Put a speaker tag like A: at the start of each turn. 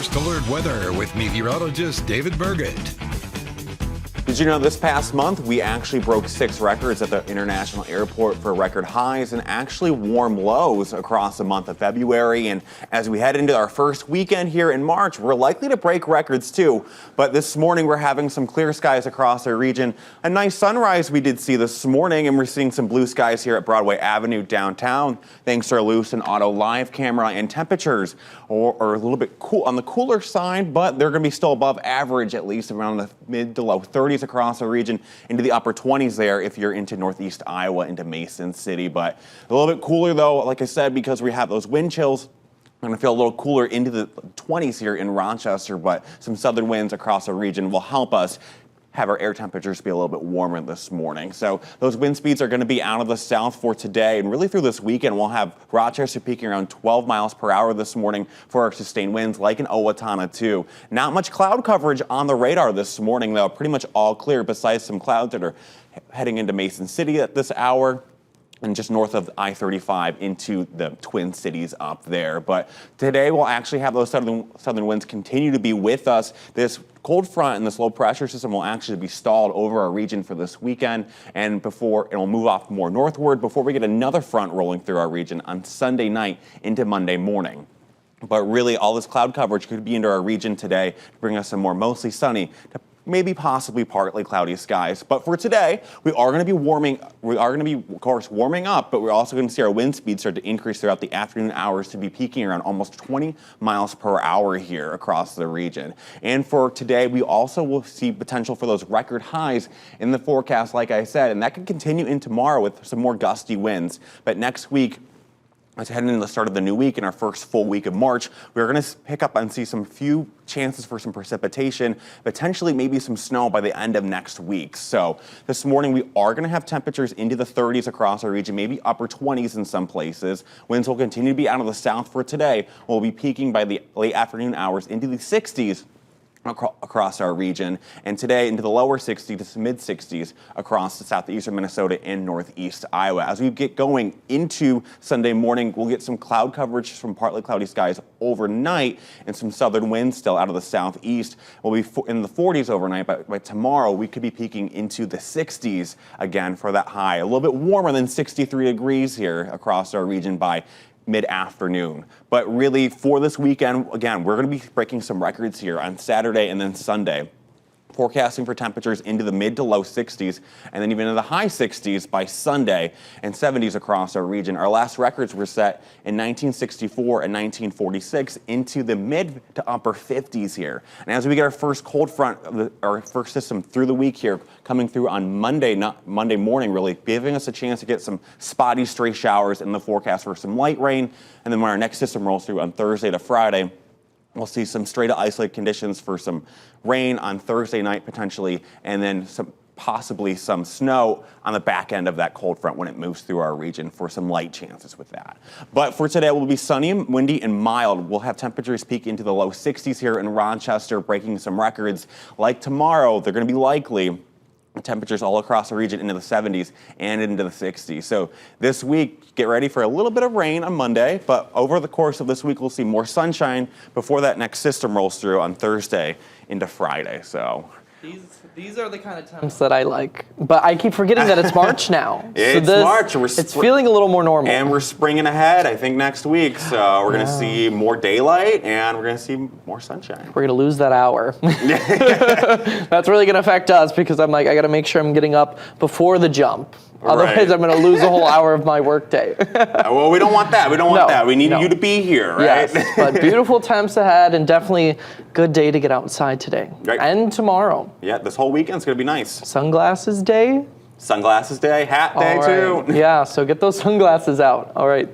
A: Alert weather with meteorologist David Burgett.
B: Did you know this past month we actually broke 6 records at the International Airport for record highs and actually warm lows across the month of February? And as we head into our first weekend here in March, we're likely to break records too. But this morning we're having some clear skies across our region. A nice sunrise we did see this morning, and we're seeing some blue skies here at Broadway Avenue downtown thanks to our Lucent Auto live camera, and temperatures are a little bit cool on the cooler side, but they're going to be still above average, at least around the mid to low 30s across the region, into the upper 20s there if you're into northeast Iowa, into Mason City. But a little bit cooler though, like I said, because we have those wind chills. I'm going to feel a little cooler into the 20s here in Rochester, but some southern winds across the region will help us have our air temperatures be a little bit warmer this morning. So those wind speeds are going to be out of the south for today, and really through this weekend we'll have Rochester peaking around 12 miles per hour this morning for our sustained winds, like in Owatonna too. Not much cloud coverage on the radar this morning though, pretty much all clear besides some clouds that are heading into Mason City at this hour and just north of I-35 into the Twin Cities up there. But today we'll actually have those southern winds continue to be with us. This cold front and this low pressure system will actually be stalled over our region for this weekend, and before it'll move off more northward before we get another front rolling through our region on Sunday night into Monday morning. But really all this cloud coverage could be into our region today to bring us some more mostly sunny to maybe possibly partly cloudy skies. But for today, we are going to be warming. We are going to be, of course, warming up, but we're also going to see our wind speed start to increase throughout the afternoon hours to be peaking around almost 20 miles per hour here across the region. And for today, we also will see potential for those record highs in the forecast, like I said, and that could continue in tomorrow with some more gusty winds. But next week, as heading into the start of the new week, in our first full week of March, we're going to pick up and see some few chances for some precipitation, potentially maybe some snow by the end of next week. So this morning we are going to have temperatures into the 30s across our region, maybe upper 20s in some places. Winds will continue to be out of the south for today. We'll be peaking by the late afternoon hours into the 60s across our region, and today into the lower 60s to mid 60s across the southeastern Minnesota and northeast Iowa. As we get going into Sunday morning, we'll get some cloud coverage from partly cloudy skies overnight and some southern winds still out of the southeast. We'll be in the 40s overnight, but by tomorrow we could be peaking into the 60s again for that high. A little bit warmer than 63 degrees here across our region by mid-afternoon. But really for this weekend, again, we're going to be breaking some records here on Saturday and then Sunday. Forecasting for temperatures into the mid to low 60s and then even into the high 60s by Sunday, and 70s across our region. Our last records were set in 1964 and 1946 into the mid to upper 50s here. And as we get our first cold front, our first system through the week here, coming through on Monday, not Monday morning really, giving us a chance to get some spotty stray showers in the forecast for some light rain. And then when our next system rolls through on Thursday to Friday, we'll see some stray to isolated conditions for some rain on Thursday night potentially, and then possibly some snow on the back end of that cold front when it moves through our region for some light chances with that. But for today, we'll be sunny, windy, and mild. We'll have temperatures peak into the low 60s here in Rochester, breaking some records. Like tomorrow, they're going to be likely temperatures all across the region into the 70s and into the 60s. So this week, get ready for a little bit of rain on Monday, but over the course of this week, we'll see more sunshine before that next system rolls through on Thursday into Friday. So
C: these are the kind of temps that I like, but I keep forgetting that it's March now.
B: It's March.
C: It's feeling a little more normal.
B: And we're springing ahead, I think, next week. So we're going to see more daylight and we're going to see more sunshine.
C: We're going to lose that hour. That's really going to affect us because I'm like, I got to make sure I'm getting up before the jump. Otherwise, I'm going to lose a whole hour of my workday.
B: Well, we don't want that. We don't want that. We need you to be here, right?
C: Yes, but beautiful temps ahead and definitely good day to get outside today.
B: Right.
C: And tomorrow.
B: Yeah, this whole weekend's going to be nice.
C: Sunglasses day.
B: Sunglasses day, hat day too.
C: Yeah, so get those sunglasses out. All right.